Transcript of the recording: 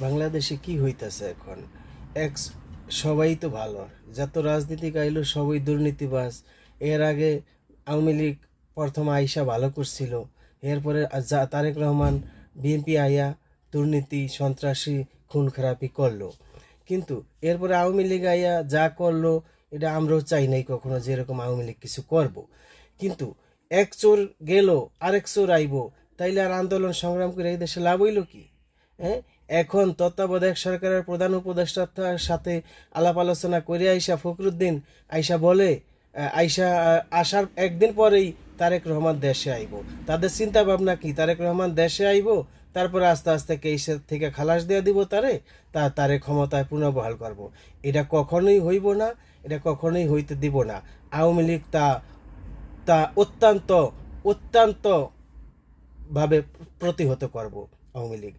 বাংলাদেশে কি হইতাছে এখন? এক সবাই তো ভালো, যত রাজনীতিক আইলো সবই দুর্নীতিবাজ। এর আগে আওয়ামী লীগ প্রথম আইসা ভালো করছিল, এরপরে তারেক রহমান বিএনপি আইয়া দুর্নীতি সন্ত্রাসী খুন খারাপি করলো। কিন্তু এরপরে আওয়ামী লীগ আইয়া যা করলো এটা আমরাও চাই নাই কখনো যে এরকম আওয়ামী লীগ কিছু করব। কিন্তু এক চোর গেল আরেক চোর আইব, তাইলে আর আন্দোলন সংগ্রাম করে এই দেশে লাভ হইল কি? হ্যাঁ, এখন তত্ত্বাবধায়ক সরকারের প্রধান উপদেষ্টার সাথে আলাপ আলোচনা করে আইসা ফখরুদ্দিন আইসা বলে, আসার একদিন পরেই তারেক রহমান দেশে আইব। তাদের চিন্তা ভাবনা কি? তারেক রহমান দেশে আইব, তারপরে আস্তে আস্তে কেসের থেকে খালাস দিয়ে দিব তারে ক্ষমতায় পুনর্বহাল করব। এটা কখনোই হইব না, এটা কখনোই হইতে দিব না। আওয়ামী লীগ তা তা অত্যন্ত অত্যন্ত ভাবে প্রতিহত করব। আওয়ামী লীগ